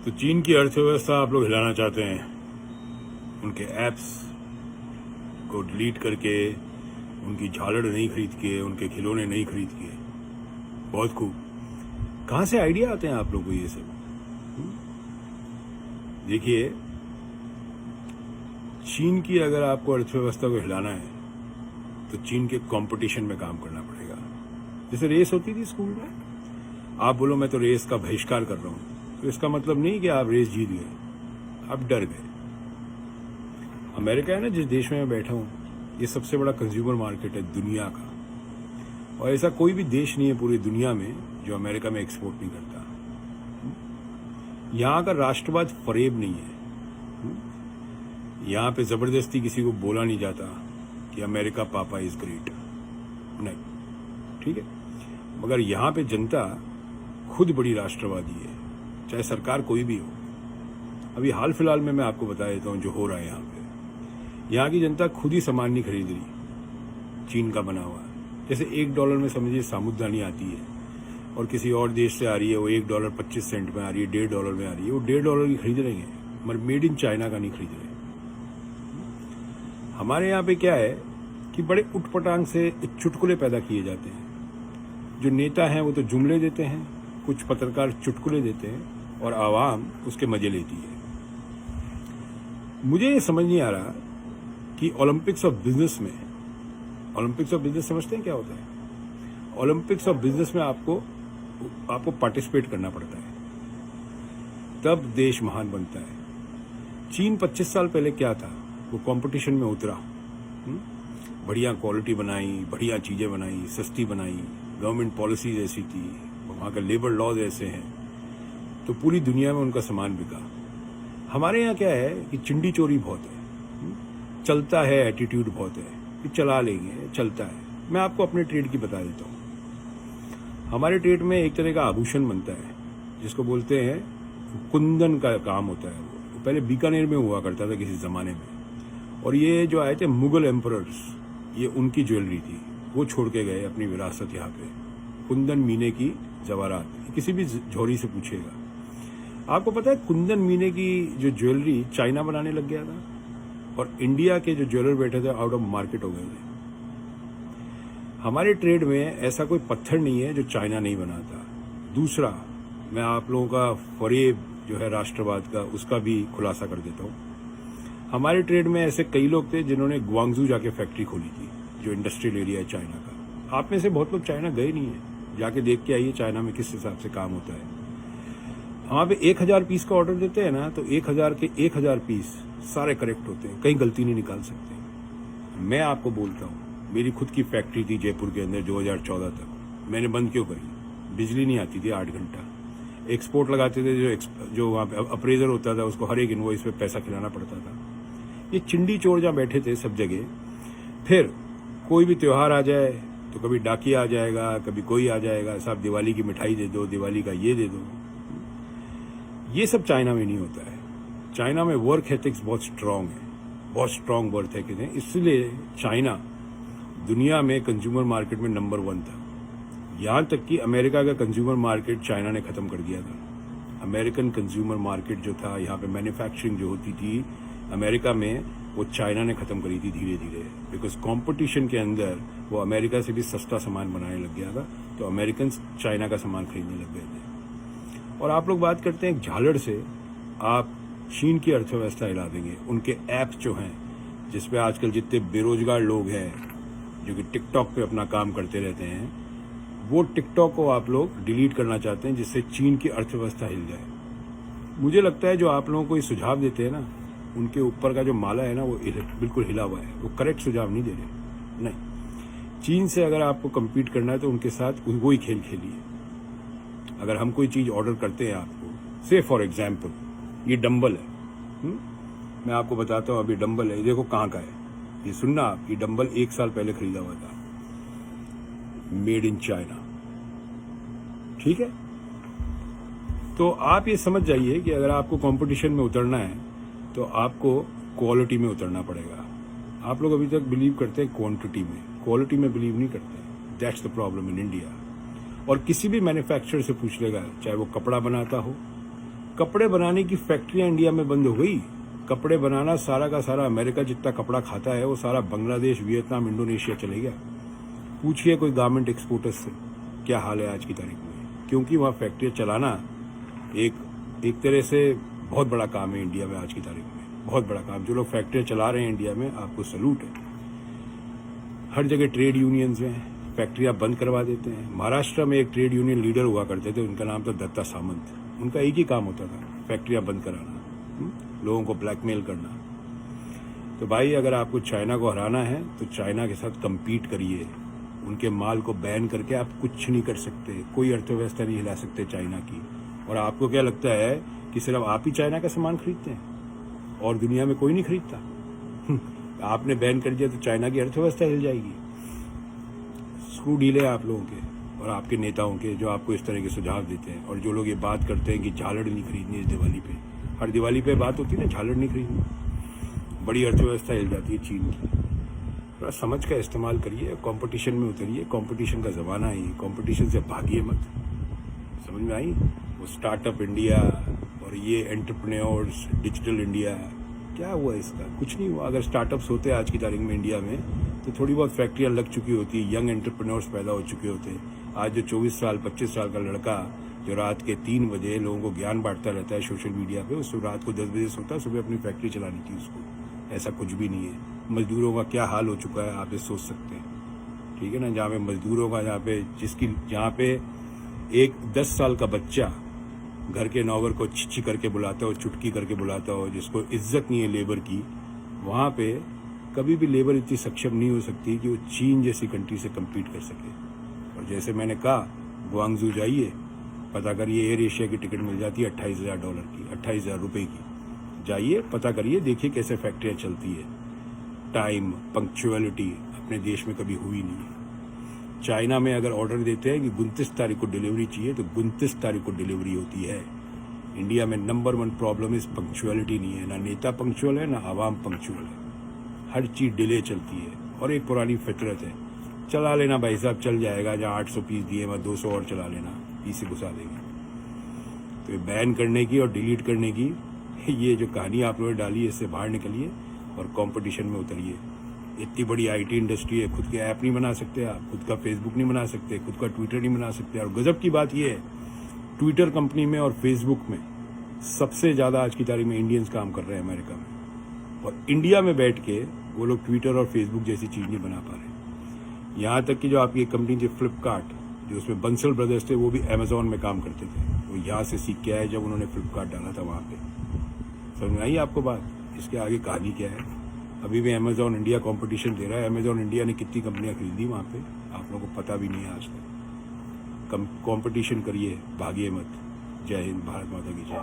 तो चीन की अर्थव्यवस्था आप लोग हिलाना चाहते हैं, उनके ऐप्स को डिलीट करके, उनकी झालड़ नहीं खरीद के, उनके खिलौने नहीं खरीद के। बहुत खूब। कहाँ से आइडिया आते हैं आप लोगों को ये सब? देखिए, चीन की अगर आपको अर्थव्यवस्था को हिलाना है तो चीन के कंपटीशन में काम करना पड़ेगा। जैसे रेस होती थी स्कूल में, आप बोलो मैं तो रेस का बहिष्कार कर रहा हूं, तो इसका मतलब नहीं कि आप रेस जीत गए, आप डर गए। अमेरिका है ना, जिस देश में मैं बैठा हूं, ये सबसे बड़ा कंज्यूमर मार्केट है दुनिया का, और ऐसा कोई भी देश नहीं है पूरी दुनिया में जो अमेरिका में एक्सपोर्ट नहीं करता। यहां का राष्ट्रवाद फरेब नहीं है। यहां पे जबरदस्ती किसी को बोला नहीं जाता कि अमेरिका पापा इज ग्रेट, नहीं, ठीक है। मगर यहां पे जनता खुद बड़ी राष्ट्रवादी है, चाहे सरकार कोई भी हो। अभी हाल फिलहाल में मैं आपको बता देता हूं जो हो रहा है यहां पे। यहां की जनता खुद ही सामान नहीं खरीद रही चीन का बना हुआ। जैसे $1 में समझिए साबुदानी आती है और किसी और देश से आ रही है, वो $1.25 में आ रही है, $1.5 में आ रही है, वो $1.5 की खरीद रहे हैं, मगर मेड इन चाइना का नहीं खरीद रहे। हमारे यहाँ पे क्या है कि बड़े उटपटांग से चुटकुले पैदा किए जाते हैं। जो नेता हैं वो तो जुमले देते हैं, कुछ पत्रकार चुटकुले देते हैं और आवाम उसके मजे लेती है। मुझे ये समझ नहीं आ रहा कि ओलंपिक्स ऑफ बिजनेस में, ओलंपिक्स ऑफ बिजनेस समझते हैं क्या होता है? ओलंपिक्स ऑफ बिजनेस में आपको पार्टिसिपेट करना पड़ता है, तब देश महान बनता है। चीन 25 साल पहले क्या था, वो कंपटीशन में उतरा, बढ़िया क्वालिटी बनाई, बढ़िया चीजें बनाई, सस्ती बनाई, गवर्नमेंट पॉलिसीज ऐसी थी, वहां का लेबर लॉज ऐसे हैं, तो पूरी दुनिया में उनका सामान बिका। हमारे यहाँ क्या है कि चिंडी चोरी बहुत है, चलता है, एटीट्यूड बहुत है कि चला लेंगे, चलता है। मैं आपको अपने ट्रेड की बता देता हूँ। हमारे ट्रेड में एक तरह का आभूषण बनता है जिसको बोलते हैं कुंदन का काम होता है। वो पहले बीकानेर में हुआ करता था किसी जमाने में, और ये जो आए थे मुगल एम्परर्स, ये उनकी ज्वेलरी थी, वो छोड़ के गए अपनी विरासत यहाँ पे। कुंदन मीने की जवाहरात, किसी भी झोरी से पूछेगा। आपको पता है कुंदन मीने की जो ज्वेलरी चाइना बनाने लग गया था, और इंडिया के जो ज्वेलर बैठे थे आउट ऑफ मार्केट हो गए थे। हमारे ट्रेड में ऐसा कोई पत्थर नहीं है जो चाइना नहीं बनाता। दूसरा, मैं आप लोगों का फरेब जो है राष्ट्रवाद का, उसका भी खुलासा कर देता हूँ। हमारे ट्रेड में ऐसे कई लोग थे जिन्होंने ग्वांगजू जाके फैक्ट्री खोली थी, जो इंडस्ट्रियल एरिया है चाइना का। आप में से बहुत लोग चाइना गए नहीं है, जाके देख के आइए चाइना में किस हिसाब से काम होता है। वहां पे 1000 पीस का ऑर्डर देते हैं ना, तो 1000 के 1000 पीस सारे करेक्ट होते हैं, कहीं गलती नहीं निकाल सकते। मैं आपको बोलता हूँ, मेरी खुद की फैक्ट्री थी जयपुर के अंदर 2014 तक। मैंने बंद क्यों करी? बिजली नहीं आती थी 8 घंटा। एक्सपोर्ट लगाते थे, जो वहाँ पे अप्रेजर होता था उसको हर एक इनवॉइस पे पैसा खिलाना पड़ता था। ये चिंडी चोर जहाँ बैठे थे सब जगह। फिर कोई भी त्योहार आ जाए तो कभी डाकिया आ जाएगा, कभी कोई आ जाएगा, साहब दिवाली की मिठाई दे दो, दिवाली का ये दे दो। ये सब चाइना में नहीं होता है। चाइना में वर्क एथिक्स बहुत स्ट्रांग है, बहुत स्ट्रांग वर्क एथिक्स है। इसलिए चाइना दुनिया में कंज्यूमर मार्केट में नंबर 1 था। यहां तक कि अमेरिका का कंज्यूमर मार्केट चाइना ने खत्म कर दिया था। अमेरिकन कंज्यूमर मार्केट जो था, यहाँ पे मैन्युफैक्चरिंग जो होती थी अमेरिका में, वो चाइना ने खत्म करी थी धीरे धीरे। बिकॉज कंपटीशन के अंदर वो अमेरिका से भी सस्ता सामान बनाने लग गया था, तो अमेरिकन चाइना का सामान खरीदने लग गए थे। और आप लोग बात करते हैं झालड़ से आप चीन की अर्थव्यवस्था हिला देंगे। उनके ऐप्स जो हैं, जिसपे आजकल जितने बेरोजगार लोग हैं जो कि टिकटॉक पे अपना काम करते रहते हैं, वो टिकटॉक को आप लोग डिलीट करना चाहते हैं, जिससे चीन की अर्थव्यवस्था हिल जाए। मुझे लगता है जो आप लोगों को ये सुझाव देते हैं ना, उनके ऊपर का जो माला है ना, वो बिल्कुल हिला हुआ है। वो करेक्ट सुझाव नहीं दे रहे। नहीं, चीन से अगर आपको कम्पीट करना है तो उनके साथ वही खेल खेलिए। अगर हम कोई चीज ऑर्डर करते हैं आपको, से फॉर एग्जाम्पल ये डंबल है, मैं आपको बताता हूँ, अभी डंबल है, देखो कहाँ का है, ये सुनना आप, ये डंबल 1 साल पहले खरीदा हुआ था, मेड इन चाइना, ठीक है। तो आप ये समझ जाइए कि अगर आपको कंपटीशन में उतरना है तो आपको क्वालिटी में उतरना पड़ेगा। आप लोग अभी तक बिलीव करते हैं क्वांटिटी में, क्वालिटी में बिलीव नहीं करते। That's the problem in India. और किसी भी मैन्युफैक्चरर से पूछ लेगा, चाहे वो कपड़ा बनाता हो, कपड़े बनाने की फैक्ट्रियां इंडिया में बंद हो गई। कपड़े बनाना सारा का सारा अमेरिका जितना कपड़ा खाता है वो सारा बांग्लादेश, वियतनाम, इंडोनेशिया चले गया। पूछिए कोई गारमेंट एक्सपोर्टर्स से क्या हाल है आज की तारीख में, क्योंकि वहाँ फैक्ट्रियाँ चलाना एक तरह से बहुत बड़ा काम है इंडिया में आज की तारीख में, बहुत बड़ा काम। जो लोग फैक्ट्रियाँ चला रहे हैं इंडिया में, आपको सलूट है। हर जगह ट्रेड यूनियंस हैं, फैक्ट्रियाँ बंद करवा देते हैं। महाराष्ट्र में एक ट्रेड यूनियन लीडर हुआ करते थे, उनका नाम था दत्ता सामंत। उनका एक ही काम होता था, फैक्ट्रियाँ बंद कराना, लोगों को ब्लैकमेल करना। तो भाई अगर आपको चाइना को हराना है तो चाइना के साथ कम्पीट करिए। उनके माल को बैन करके आप कुछ नहीं कर सकते, कोई अर्थव्यवस्था नहीं हिला सकते चाइना की। और आपको क्या लगता है कि सिर्फ आप ही चाइना का सामान खरीदते हैं और दुनिया में कोई नहीं खरीदता? आपने बैन कर दिया तो चाइना की अर्थव्यवस्था हिल जाएगी। स्क्रू ढीले आप लोगों के और आपके नेताओं के, जो आपको इस तरह के सुझाव देते हैं। और जो लोग ये बात करते हैं कि झालड़ नहीं खरीदनी इस दिवाली पे, हर दिवाली पे बात होती है ना, झालड़ नहीं खरीदनी, बड़ी अर्थव्यवस्था हिल जाती है चीन की। थोड़ा समझ का इस्तेमाल करिए, कंपटीशन में उतरिए। कंपटीशन का ज़माना है, कंपटीशन से भागिए मत। समझ में आई? वो स्टार्टअप इंडिया और ये एंटरप्रेन्योर्स, डिजिटल इंडिया, क्या हुआ इसका? कुछ नहीं हुआ। अगर स्टार्टअप्स होते आज की तारीख में इंडिया में तो थोड़ी बहुत फैक्ट्रियाँ लग चुकी होती, यंग एंटरप्रेन्योर्स पैदा हो चुके होते। आज जो 24 साल 25 साल का लड़का जो रात के 3 बजे लोगों को ज्ञान बांटता रहता है सोशल मीडिया पे, उसको रात को 10 बजे सोता है, सुबह अपनी फैक्ट्री चलानी थी उसको। ऐसा कुछ भी नहीं है। मजदूरों का क्या हाल हो चुका है आप ये सोच सकते हैं, ठीक है ना? जहाँ पे मजदूरों का, जहाँ पे एक 10 साल का बच्चा घर के नौकर को छिछी करके बुलाता हो, चुटकी करके बुलाता हो, जिसको इज्जत नहीं है लेबर की, वहाँ पे कभी भी लेबर इतनी सक्षम नहीं हो सकती कि वो चीन जैसी कंट्री से कम्पीट कर सके। और जैसे मैंने कहा, ग्वांगजू जाइए, पता करिए एयर एशिया की टिकट मिल जाती है $28,000 की, $28,000 की। जाइए, पता करिए, देखिए कैसे फैक्ट्रियाँ चलती है। टाइम, पंक्चुअलिटी अपने देश में कभी हुई नहीं है। चाइना में अगर ऑर्डर देते हैं कि 29 तारीख को डिलीवरी चाहिए तो 29 तारीख को डिलीवरी होती है। इंडिया में नंबर 1 प्रॉब्लम इस पंक्चुअलिटी नहीं है। ना नेता पंक्चुअल है, ना आवाम पंक्चुअल है। हर चीज़ डिले चलती है और एक पुरानी फितरत है, चला लेना भाई साहब, चल जाएगा। जहाँ 800 पीस दिए मैं 200 और चला लेना, पीस घुसा देंगे। तो ये बैन करने की और डिलीट करने की ये जो कहानी आप लोगों ने डाली है, इससे बाहर निकलिए और कंपटीशन में उतरिए। इतनी बड़ी आईटी इंडस्ट्री है, खुद के ऐप नहीं बना सकते आप, खुद का फेसबुक नहीं बना सकते, खुद का ट्विटर नहीं बना सकते। और गजब की बात यह है, ट्विटर कंपनी में और फेसबुक में सबसे ज़्यादा आज की तारीख में इंडियंस काम कर रहे हैं अमेरिका में। और इंडिया में बैठ के वो लोग ट्विटर और फेसबुक जैसी चीज़ नहीं बना पा रहे। यहाँ तक कि जो आपकी कंपनी थी फ्लिपकार्ट, जो उसमें बंसल ब्रदर्स थे, वो भी अमेजोन में काम करते थे। वो यहाँ से सीख के आए जब उन्होंने फ्लिपकार्ट डाला था वहाँ पे। समझ में आई आपको बात? इसके आगे कहानी क्या है? अभी भी अमेजोन इंडिया कंपटीशन दे रहा है। अमेजोन इंडिया ने कितनी कंपनियां खरीदी वहाँ पे, आप लोगों को पता भी नहीं है आज तक। कंपटीशन करिए, भागिए मत। जय हिंद, भारत माता की जय।